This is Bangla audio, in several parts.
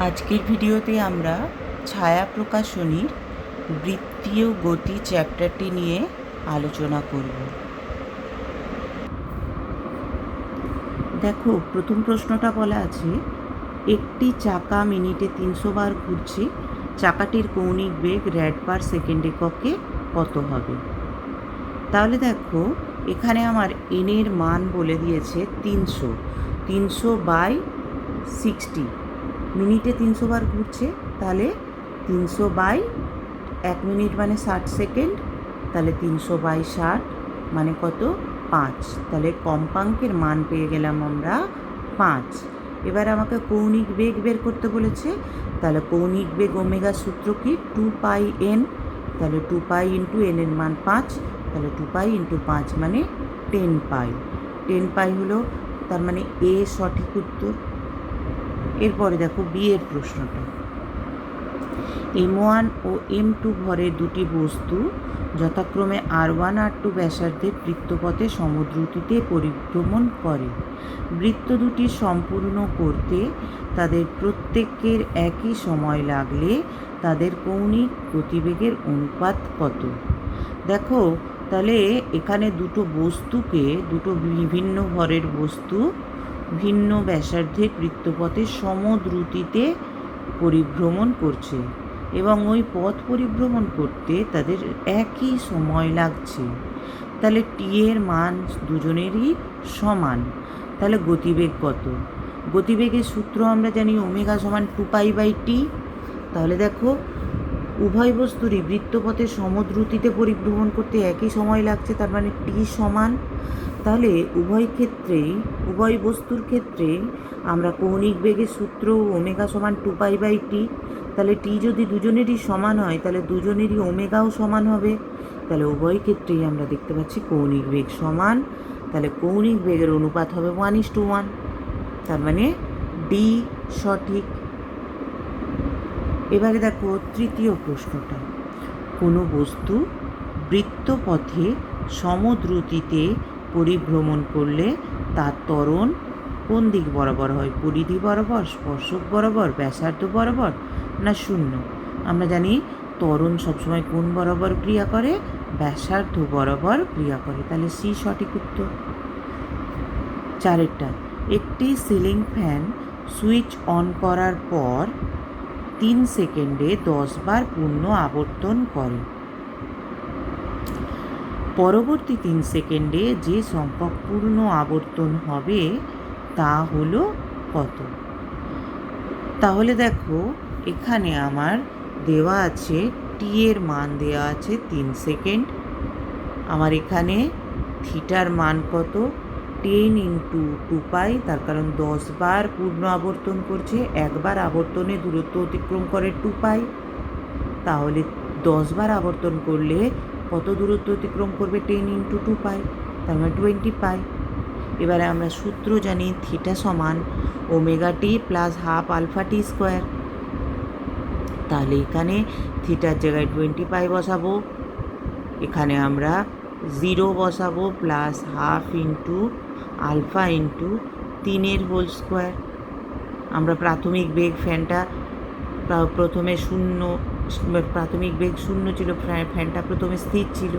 আজকের ভিডিওতে আমরা ছায়া প্রকাশনীর বৃত্তীয় গতি চ্যাপ্টারটি নিয়ে আলোচনা করব। দেখো, প্রথম প্রশ্নটা বলা আছে, একটি চাকা মিনিটে 300 বার ঘুরছে, চাকাটির কৌণিক বেগ র‍্যাড/সেকেন্ড এককে কত হবে? তাহলে দেখো, এখানে আমার এনের মান বলে দিয়েছে 300। 300/60, মিনিটে 300 বার ঘুরছে, তাহলে 300/1 মিনিট মানে 60 সেকেন্ড, তাহলে 300/60 মানে কত? 5। তাহলে কম্পাঙ্কের মান পেয়ে গেলাম আমরা 5। এবার আমাকে কৌণিক বেগ বের করতে বলেছে, তাহলে কৌণিক বেগ ওমেগা সূত্র কি? 2πn। তাহলে 2π ইন্টু n এর মান 5, তাহলে 2π ইন্টু 5 মানে 10π। 10π হলো, তার মানে এ সঠিক উত্তর। এরপরে দেখো বি এর প্রশ্নটা, M1 ও M2 ভরের দুটি বস্তু যথাক্রমে R1 R2 ব্যাসার্ধের বৃত্তপথে সমদ্রুতিতে পরিভ্রমণ করে। বৃত্ত দুটি সম্পূর্ণ করতে তাদের প্রত্যেকের একই সময় লাগলে তাদের কৌণিক গতিবেগের অনুপাত কত? দেখো, তাহলে এখানে দুটো বস্তুকে, দুটো বিভিন্ন ভরের বস্তু ভিন্ন ব্যাসার্ধের বৃত্তপথে সমদ্রুতিতে পরিভ্রমণ করছে এবং ওই পথ পরিভ্রমণ করতে তাদের একই সময় লাগছে। তাহলে টি এর মান দুজনেরই সমান, তাহলে গতিবেগ কত? গতিবেগের সূত্র আমরা জানি ওমেগা সমান 2π/t। তাহলে দেখো, উভয় বস্তুরই বৃত্তপথে সমদ্রুতিতে পরিভ্রমণ করতে একই সময় লাগছে, তার মানে টি সমান। তাহলে উভয় বস্তুর ক্ষেত্রে আমরা কৌণিক বেগের সূত্র ওমেগা সমান 2π/t। তাহলে টি যদি দুজনেরই সমান হয়, তাহলে দুজনেরই ওমেগাও সমান হবে। তাহলে উভয় ক্ষেত্রেই আমরা দেখতে পাচ্ছি কৌণিক বেগ সমান। তাহলে কৌণিক বেগের অনুপাত হবে 1:1, তার মানে ডি সঠিক। এবারে দেখো তৃতীয় প্রশ্নটা, কোনো বস্তু বৃত্তপথে সমদ্রুতিতে পরিভ্রমণ করলে তার ত্বরণ কোন দিক বরাবর হয়? পরিধি বরাবর, স্পর্শক বরাবর, ব্যাসার্ধ বরাবর না শূন্য? আমরা জানি ত্বরণ সবসময় কোন বরাবর ক্রিয়া করে? ব্যাসার্ধ বরাবর ক্রিয়া করে। তাহলে সি সঠিক উত্তর। চারেরটা, একটি সিলিং ফ্যান সুইচ অন করার পর 3 সেকেন্ডে 10 বার পূর্ণ আবর্তন করে। পরবর্তী 3 সেকেন্ডে যে সংখ্যক পূর্ণ আবর্তন হবে তা হলো কত? তাহলে দেখো, এখানে আমার দেওয়া আছে টি এর মান দেওয়া আছে 3 সেকেন্ড। আমার এখানে থিটার মান কত? 10 ইন্টু 2π, তার কারণ 10 বার পূর্ণ আবর্তন করছে, একবার আবর্তনে দূরত্ব অতিক্রম করে 2π। তাহলে 10 বার আবর্তন করলে কত দূরত্ব অতিক্রম করবে? 10 ইন্টু 2π, তার মানে 20π। এবারে আমরা সূত্র জানি থিটা সমান omega t plus half alpha t square. তাহলে এখানে থিটার জায়গায় 20π বসাবো, এখানে আমরা 0 বসাবো, plus half into alpha into 3 whole square. আমরা প্রাথমিক বেগ ফ্যানটা প্রাথমিক বেগ 0 ছিল, ফ্যানটা প্রথমে স্থির ছিল,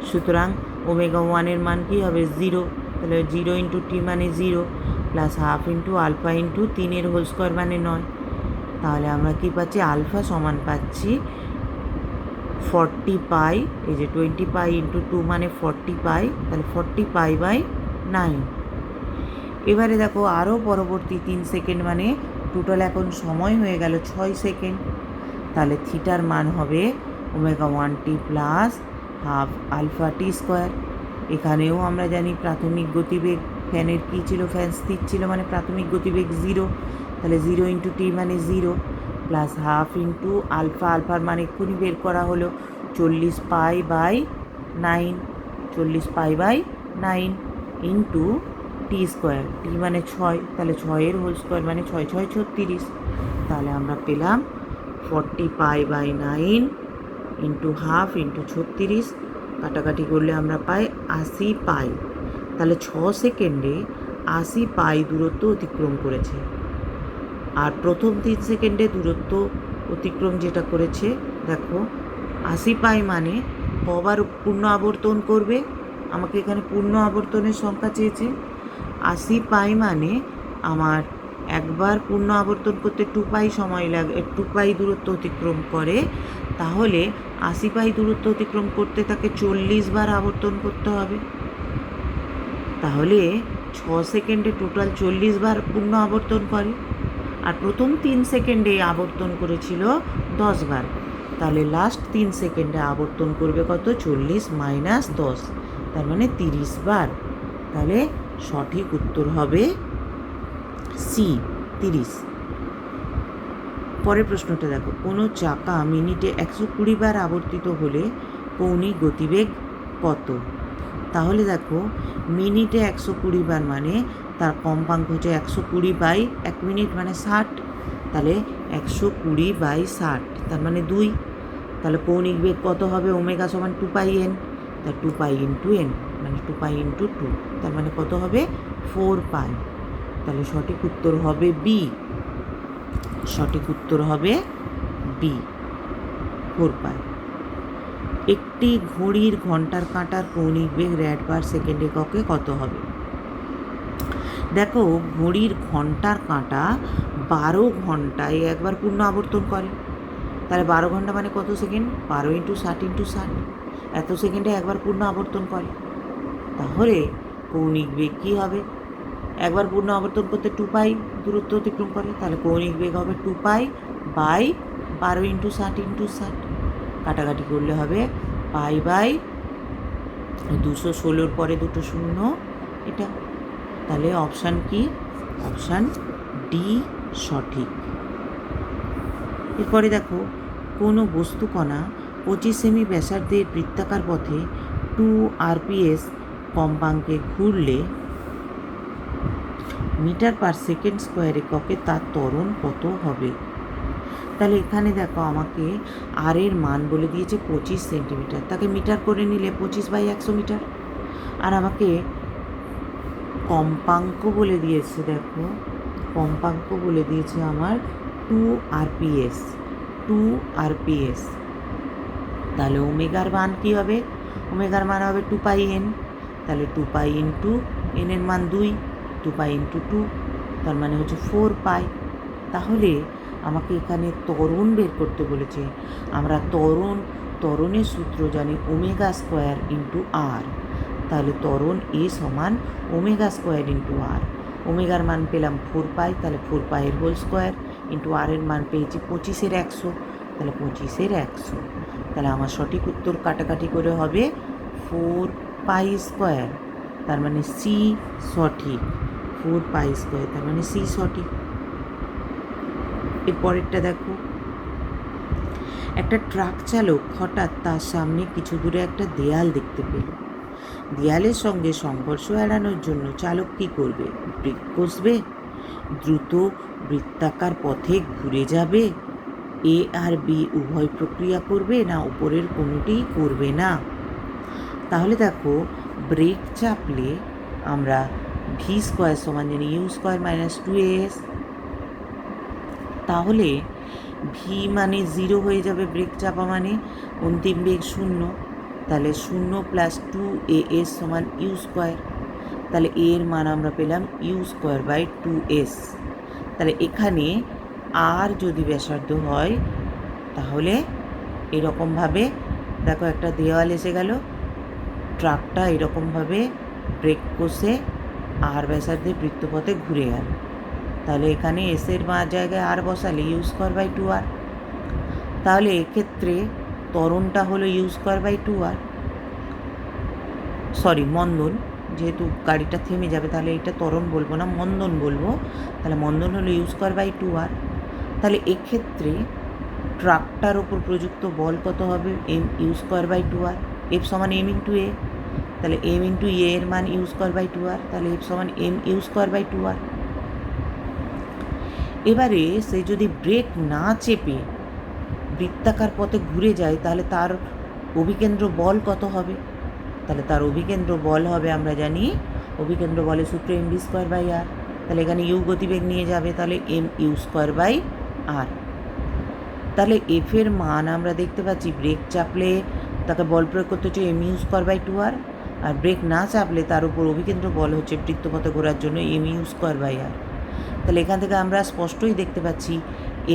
সুতরাং ওমেগা 1 এর মান কী হবে? 0। তাহলে 0 ইন্টু টি মানে 0, plus half into alpha into 3 whole square মানে 9। তাহলে আমরা কী পাচ্ছি? আলফা সমান পাচ্ছি 40π। এই যে 20π ইন্টু 2 মানে 40π, তাহলে 40π/9। এবারে দেখো, আরও পরবর্তী 3 সেকেন্ড মানে টোটাল এখন সময় হয়ে গেল 6 সেকেন্ড। তাহলে থিটার মান হবে omega 1t plus half alpha t square. এখানেও আমরা জানি প্রাথমিক গতিবেগ ফ্যানের কী ছিল? ফ্যান স্থির ছিল, মানে প্রাথমিক গতিবেগ 0। তাহলে 0 ইন্টু টি মানে 0, প্লাস হাফ ইন্টু আলফা, আলফার মান এক্ষুনি বের করা হলো 40π/9, 40π/9 ইন্টু টি স্কোয়ার, টি মানে 6, তাহলে 6 হোল স্কোয়ার মানে 6 6 36। তাহলে আমরা পেলাম 40π/9 ইন্টু হাফ ইন্টু 36, কাটাকাটি করলে আমরা পাই 80π। তাহলে 6 সেকেন্ডে 80π দূরত্ব অতিক্রম করেছে। আর প্রথম 3 সেকেন্ডে দূরত্ব অতিক্রম যেটা করেছে, দেখো 80 পাই মানে কবার পূর্ণ আবর্তন করবে, আমাকে এখানে পূর্ণ আবর্তনের সংখ্যা চেয়েছে। 80 পাই মানে আমার একবার পূর্ণ আবর্তন করতে 2 পাই সময় লাগে, 2 পাই দূরত্ব অতিক্রম করে, তাহলে 80 পাই দূরত্ব অতিক্রম করতে তাকে 40 বার আবর্তন করতে হবে। তাহলে 6 সেকেন্ডে টোটাল 40 বার পূর্ণ আবর্তন করে, আর প্রথম 3 সেকেন্ডে আবর্তন করেছিল 10 বার, তাহলে লাস্ট 3 সেকেন্ডে আবর্তন করবে কত, 40 মাইনাস 10, তার মানে 30 বার। তাহলে সঠিক উত্তর হবে সি, 30। পরের প্রশ্নটা দেখো, কোনো চাকা মিনিটে 120 বার আবর্তিত হলে কৌণিক গতিবেগ কত? তাহলে দেখো মিনিটে 120 বার মানে তার কম্পাঙ্ক হচ্ছে 120 বাই 1 মিনিট মানে 60, তাহলে 120 বাই 60 তার মানে 2, তাহলে কৌণিক বেগ কত হবে, ওমেগা সমান 2 পাই এন, তা 2 পাই ইন্টু এন মানে 2 পাই ইন্টু 2, তার মানে কত হবে 4 পাই। তাহলে সঠিক উত্তর হবে বি, সঠিক উত্তর হবে বি, 4 পাই। একটি ঘড়ির ঘন্টার কাঁটার কৌণিক বেগ র্যাড পার সেকেন্ড এককে কত হবে? দেখো ঘড়ির ঘন্টার কাঁটা 12 ঘন্টায় একবার পূর্ণ আবর্তন করে, তাহলে 12 ঘন্টা মানে কত সেকেন্ড, 12 ইন্টু 60 ইন্টু 60, এত সেকেন্ডে একবার পূর্ণ আবর্তন করে। তাহলে কৌণিক বেগ কী হবে, একবার পূর্ণ আবর্তন করতে 2 পাই দূরত্ব অতিক্রম করে, তাহলে কৌণিক বেগ হবে 2 পাই বাই 12 ইন্টু 60 ইন্টু 60, কাটাকাটি করলে হবে পাই বাই 216 পরে দুটো শূন্য এটা, তাহলে অপশান কি, অপশান ডি সঠিক। এরপরে দেখো কোনো বস্তুকণা 25 সেমি ব্যাসার্ধের বৃত্তাকার পথে 2 RPS কম্পাঙ্কে ঘুরলে মিটার পার সেকেন্ড স্কোয়ার এককে তার ত্বরণ কত হবে? তাহলে এখানে দেখো আমাকে আর এর মান বলে দিয়েছে 25 সেন্টিমিটার, তাকে মিটার করে নিলে 25 বাই 100 মিটার, আর আমাকে কম্পাঙ্ক বলে দিয়েছে, দেখো কম্পাঙ্ক বলে দিয়েছে আমার 2 RPS, 2 RPS। তাহলে ওমেগার মান কী হবে, ওমেগার মান হবে 2 পাই এন, তাহলে 2 পাই ইন্টু এন এর মান 2, 2 পাই ইন্টু 2 তার মানে হচ্ছে 4 পাই। তাহলে আমাকে এখানে ত্বরণ বের করতে বলেছে, আমরা ত্বরণের সূত্র জানি ওমেগা স্কোয়ার ইন্টু আর, তাহলে ত্বরণ এ সমান ওমেগা স্কোয়ার ইন্টু আর, ওমেগার মান পেলাম 4 পাই, তাহলে 4 পাইয়ের হোল স্কোয়ার ইন্টু আর এর মান পেয়েছি 25-এর 100, তাহলে 25-এর 100, তাহলে আমার সঠিক উত্তর কাটাকাটি করে হবে 4 পাই স্কোয়ার, তার মানে সি সঠিক, 4 পাই স্কোয়ার তার মানে সি সঠিক। এর পরেরটা দেখো, একটা ট্রাক চালক হঠাৎ তার সামনে কিছু দূরে একটা দেয়াল দেখতে পেল, দেয়ালের সঙ্গে সংঘর্ষ এড়ানোর জন্য চালক কী করবে, ব্রেক কষবে, দ্রুত বৃত্তাকার পথে ঘুরে যাবে, এ আর বি উভয় প্রক্রিয়া করবে, না উপরের কোনোটিই করবে না? তাহলে দেখো ব্রেক চাপলে আমরা ভি স্কোয়ার সমান জানি ইউ স্কোয়ার মাইনাস 2as, তাহলে ভি মানে 0 হয়ে যাবে, ব্রেক চাপা মানে অন্তিম বেগ 0, তাহলে 0 প্লাস 2as সমান ইউ স্কোয়ার, তাহলে এর মান আমরা পেলাম ইউ স্কোয়ার বাই 2s। তাহলে এখানে আর যদি ব্যাসার্ধ হয় তাহলে এরকমভাবে দেখো একটা দেওয়াল এসে গেল, ট্রাকটা এরকমভাবে ব্রেক কষে আর ব্যাসার্ধের বৃত্তপথে ঘুরে গেল, তাহলে এখানে এসের জায়গায় আর বসালে ইউ স্কোয়ার বাই 2r, তাহলে এক্ষেত্রে ত্বরণটা হলো you square by 2r, sorry মন্দন, যেহেতু গাড়িটা থেমে যাবে তাহলে এটা ত্বরণ বলবো না, মন্দন বলবো, তাহলে মন্দন হলো ইউ স্কোয়ার বাই 2r। তাহলে এক্ষেত্রে ট্রাকটার ওপর প্রযুক্ত বল কত হবে, m u square by 2r, F সমান এম ইন্টু এ, তাহলে এম ইন্টু এ এর মান ইউ স্কোয়ার বাই 2r, তাহলে এফ সমান M u square by 2r। এবারে সে যদি ব্রেক না চেপে বৃত্তাকার পথে ঘুরে যায় তাহলে তার অভিকেন্দ্র বল কত হবে, তাহলে তার অভিকেন্দ্র বল হবে, আমরা জানি অভিকেন্দ্র বলের সূত্র এম ভি স্কোয়ার বাই আর, তাহলে এখানে ইউ গতিবেগ নিয়ে যাবে, তাহলে এম ইউ স্কোয়ার বাই আর। তাহলে এফের মান আমরা দেখতে পাচ্ছি ব্রেক চাপলে তাকে বল প্রয়োগ করতে হচ্ছে m u square by 2r, আর ব্রেক না চাপলে তার উপর অভিকেন্দ্র বল হচ্ছে বৃত্তপথে ঘোরার জন্য এম ইউ স্কোয়ার বাই আর। তাহলে এখান থেকে আমরা স্পষ্টই দেখতে পাচ্ছি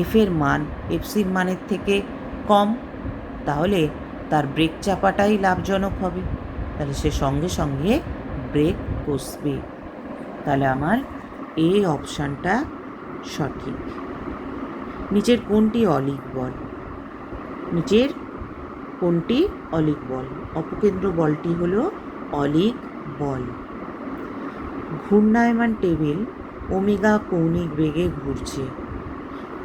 এফের মান এফসির মানের থেকে কম, তাহলে তার ব্রেক চাপাটাই লাভজনক হবে, তাহলে সে সঙ্গে সঙ্গে ব্রেক কষবে। তাহলে আমার এই অপশানটা সঠিক। নিচের কোনটি অলিক বল? নিচের কোনটি অলিক বল? অপকেন্দ্র বলটি হলো অলিক বল। ঘূর্ণায়মান টেবিল ওমেগা কৌণিক বেগে ঘুরছে।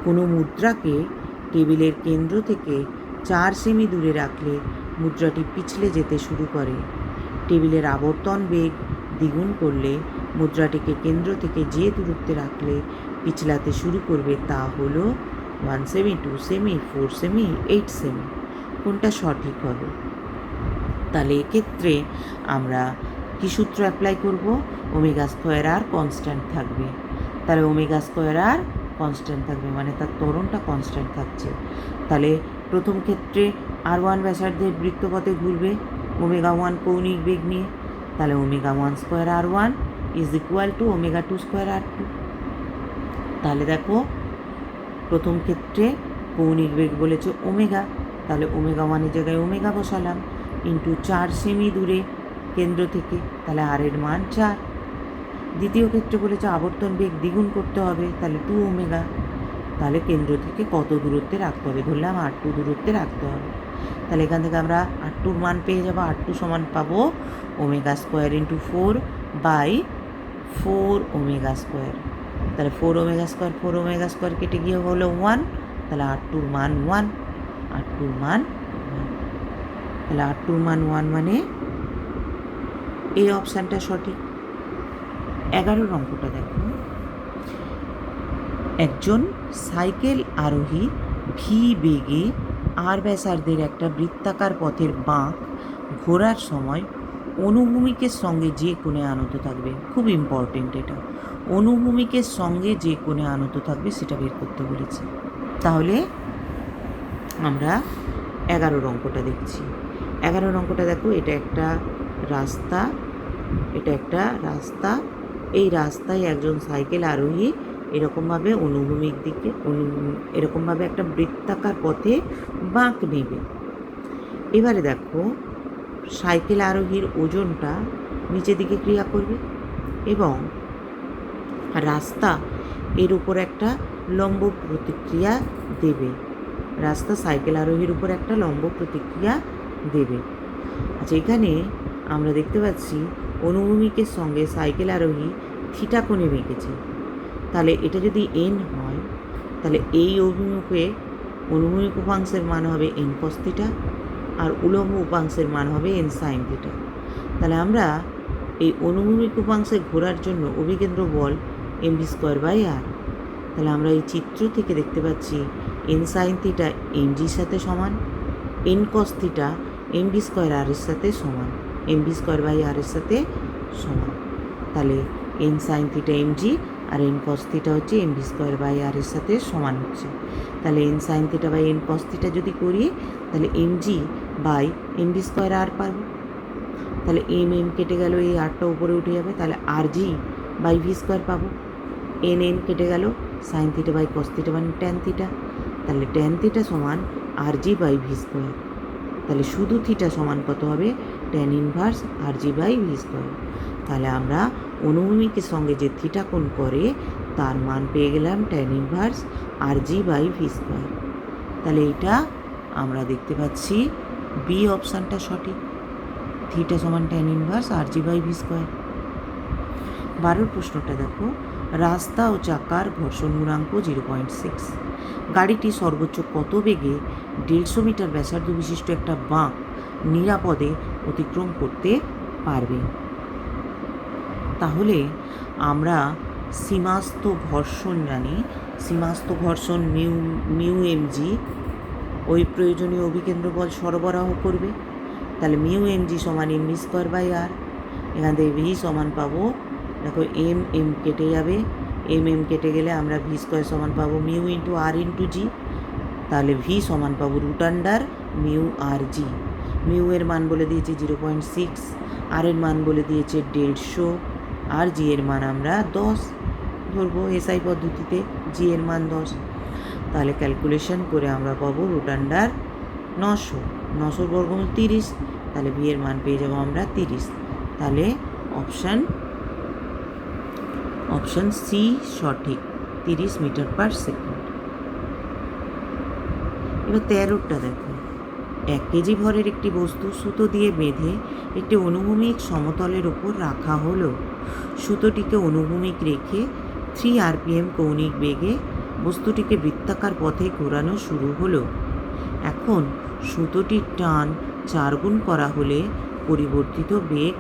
কোনো মুদ্রাকে টেবিলের কেন্দ্র থেকে 4 সেমি দূরে রাখলে মুদ্রাটি পিছলে যেতে শুরু করে। টেবিলের আবর্তন বেগ দ্বিগুণ করলে মুদ্রাটিকে কেন্দ্র থেকে যে দূরত্বে রাখলে পিছলাতে শুরু করবে তা হলো 1 সেমি, 2 সেমি, 4 সেমি, 8 সেমি। কোনটা সঠিক হবে? তাহলে এক্ষেত্রে আমরা কি সূত্র অ্যাপ্লাই করব? ওমেগা স্কোয়ার আর কনস্ট্যান্ট থাকবে। তাহলে ওমেগা স্কোয়ার আর কনস্ট্যান্ট থাকবে মানে তার ত্বরণটা কনস্ট্যান্ট থাকছে। তাহলে প্রথম ক্ষেত্রে r1 ব্যাসার্ধের বৃত্তপথে ঘুরবে ওমেগা 1 কৌণিক বেগ নিয়ে, তাহলে omega 1 square r1 is equal two omega 2 square r2। তাহলে দেখো প্রথম ক্ষেত্রে কৌণিক বেগ বলেছে ওমেগা, তাহলে ওমেগা 1 এর জায়গায় ওমেগা বসালাম, ইন্টু 4 সেমি দূরে কেন্দ্র থেকে, তাহলে আর এর মান 4। দ্বিতীয় ক্ষেত্রে বলেছে আবর্তন বেগ দ্বিগুণ করতে হবে, তাহলে 2 ওমেগা, তাহলে কেন্দ্র থেকে কত দূরত্বে রাখতে হবে? ধরলাম r2 দূরত্বে রাখতে হবে। তাহলে এখান থেকে আমরা r2-র মান পেয়ে যাবো। r2 সমান পাবো omega square into 4 by 4 omega square. তাহলে 4 ওমেগা স্কোয়ার কেটে গিয়ে হলো 1, তাহলে r2-র মান 1, r2-র মান 1। তাহলে r2-র মান 1 মানে এই অপশানটা সঠিক। 11 অঙ্কটা দেখো। একজন সাইকেল আরোহী ভি বেগে আর ব্যাসার্ধের একটা বৃত্তাকার পথের বাঁক ঘোরার সময় অনুভূমিকের সঙ্গে যে কোণে আনত থাকবে, খুব ইম্পর্টেন্ট এটা, অনুভূমিকের সঙ্গে যে কোণে আনত থাকবে সেটা বের করতে বলেছে। তাহলে আমরা 11 অঙ্কটা দেখছি। 11 অঙ্কটা দেখো, এটা একটা রাস্তা, এই রাস্তায় একজন সাইকেল আরোহী এরকমভাবে অনুভূমিক দিকে এরকমভাবে একটা বৃত্তাকার পথে বাঁক নেবে। এবারে দেখো সাইকেল আরোহীর ওজনটা নিচের দিকে ক্রিয়া করবে এবং রাস্তা এর উপর একটা লম্ব প্রতিক্রিয়া দেবে। রাস্তা সাইকেল আরোহীর উপর একটা লম্ব প্রতিক্রিয়া দেবে। আচ্ছা, এখানে আমরা দেখতে পাচ্ছি অনুভূমিকের সঙ্গে সাইকেল আরোহী থিটা কোণে বেঁকেছে। তাহলে এটা যদি n হয়, তাহলে এই অভিমুখে অনুভূমিক উপাংশের মান হবে n cos থিটা আর উলম্ব উপাংশের মান হবে n sin থিটা। তাহলে আমরা এই অনুভূমিক উপাংশে ঘোরার জন্য অভিকেন্দ্র বল mv স্কোয়ার বাই আর। তাহলে আমরা এই চিত্র থেকে দেখতে পাচ্ছি n sin থিটা mgর সাথে সমান, n cos theta mv square r এর সাথে সমান, mv স্কোয়ার বাই আর এর সাথে সমান। তাহলে n sin থিটা mg আর n cos থিটা হচ্ছে mv স্কোয়ার বাই আর এর সাথে সমান হচ্ছে। তাহলে n sin theta by n cos theta যদি করি তাহলে mg বাই mv স্কোয়ার আর পাবো। তাহলে m কেটে গেল, এই আরটা উপরে উঠে যাবে, তাহলে rg বাই ভি স্কোয়ার পাবো। n কেটে গেল, sine theta by cos theta মানে ট্যান থিটা, তাহলে ট্যান থিটা সমান rg বাই ভি স্কোয়ার। তাহলে শুধু থিটা সমান কত হবে? Tan inverse rg by v square. তাহলে আমরা অনুভূমিকের সঙ্গে যে থিটা কোণ করে তার মান পেয়ে গেলাম tan inverse rg by v square. তাহলে এটা আমরা দেখতে পাচ্ছি বি অপশানটা সঠিক, থিটা সমান tan inverse rg by v square. 12 প্রশ্নটা দেখো, রাস্তা ও চাকার ঘর্ষণ গুণাঙ্ক 0.6। গাড়িটি সর্বোচ্চ কত বেগে 150 মিটার ব্যাসার্ধ বিশিষ্ট একটা বাঁক নিরাপদে অতিক্রম করতে পারবে? তাহলে আমরা সীমাস্থ ঘর্ষণ জানি, সীমাস্থ ঘর্ষণ মিউ এমজি ওই প্রয়োজনীয় অভিকেন্দ্র বল সরবরাহ করবে। তাহলে মিউ এমজি সমান এমভি স্কোয়ার বাই আর, এখান থেকে ভি সমান পাবো দেখো এম এম কেটে যাবে, এম এম কেটে গেলে আমরা ভি স্কোয়ার সমান পাবো মিউ ইন্টু আর ইন্টু জি। তাহলে ভি সমান পাবো রুট আন্ডার মিউ আর জি। মিউ এর মান বলে দিয়েছে 0.6, আর এর মান বলে দিয়েছে 150, আর জি এর মান আমরা 10 ধরবো এসআই পদ্ধতিতে, জি এর মান 10। তাহলে ক্যালকুলেশন করে আমরা পাবো রুট আন্ডার 900, 900 বর্গমূল 30, তাহলে ভি এর মান পেয়ে যাবো আমরা 30। তাহলে অপশান সি সঠিক, 30 মিটার পার সেকেন্ড। এবার 13টা দেখো, 1 কেজি ভরের একটি বস্তু সুতো দিয়ে বেঁধে একটি অনুভূমিক সমতলের ওপর রাখা হলো। সুতোটিকে অনুভূমিক রেখে 3 RPM কৌণিক বেগে বস্তুটিকে বৃত্তাকার পথে ঘোরানো শুরু হলো। এখন সুতোটির টান 4 গুণ করা হলে পরিবর্তিত বেগ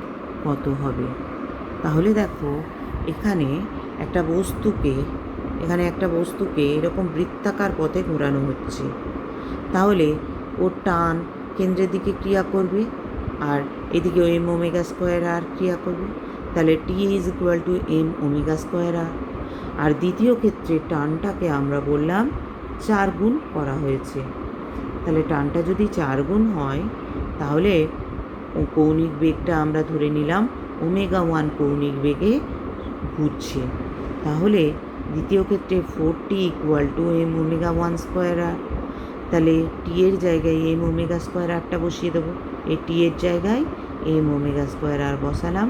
কত হবে? তাহলে দেখো এখানে একটা বস্তুকে এরকম বৃত্তাকার পথে ঘোরানো হচ্ছে। তাহলে ওর টান কেন্দ্রের দিকে ক্রিয়া করবে, আর এদিকে এম ওমেগা স্কোয়ার আর ক্রিয়া করবে। তাহলে t is equal to m omega square r. আর দ্বিতীয় ক্ষেত্রে টানটাকে আমরা বললাম 4 গুণ করা হয়েছে। তাহলে টানটা যদি 4 গুণ হয় তাহলে কৌণিক বেগটা আমরা ধরে নিলাম ওমেগা 1 কৌণিক বেগে ঘুরছে। তাহলে দ্বিতীয় ক্ষেত্রে 4t equal to m omega 1 square r. তাহলে টি এর জায়গায় এম ওমেগা স্কোয়ার আরটা বসিয়ে দেবো, এই টি এর জায়গায় এম ওমেগা স্কোয়ার আর বসালাম।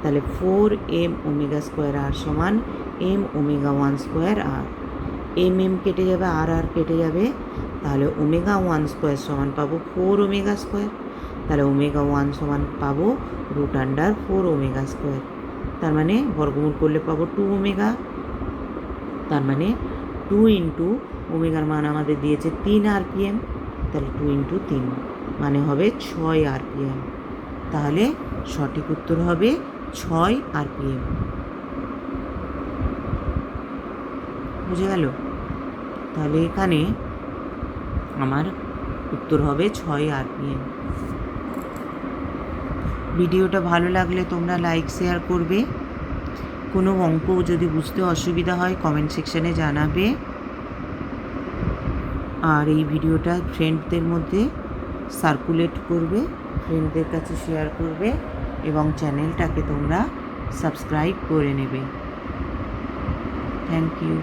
তাহলে 4 এম ওমেগা স্কোয়ার আর সমান এম ওমেগা 1 স্কোয়ার আর। এম এম কেটে যাবে, আর আর কেটে যাবে, তাহলে ওমেগা 1 স্কোয়ার সমান পাবো 4 ওমেগা স্কোয়ার। তাহলে ওমেগা 1 সমান পাবো রুট আন্ডার 4 ওমেগা স্কোয়ার। তার মানে বর্গমূল করলে পাবো 2 ওমেগা। তার মানে 2 ইন্টু ওমেগার মান আমাদের দিয়েছে 3 RPM, তাহলে 2 ইন্টু 3 মানে হবে 6 RPM। তাহলে সঠিক উত্তর হবে 6 RPM। বুঝে গেল? তাহলে এখানে আমার উত্তর হবে 6 RPM। ভিডিওটা ভালো লাগলে তোমরা লাইক শেয়ার করবে। কোনো অঙ্ক যদি বুঝতে অসুবিধা হয় কমেন্ট সেকশানে জানাবে। আর এই ভিডিওটা ফ্রেন্ডদের মধ্যে সার্কুলেট করবে, ফ্রেন্ডদের কাছে শেয়ার করবে এবং চ্যানেলটাকে তোমরা সাবস্ক্রাইব করে নেবে। Thank you.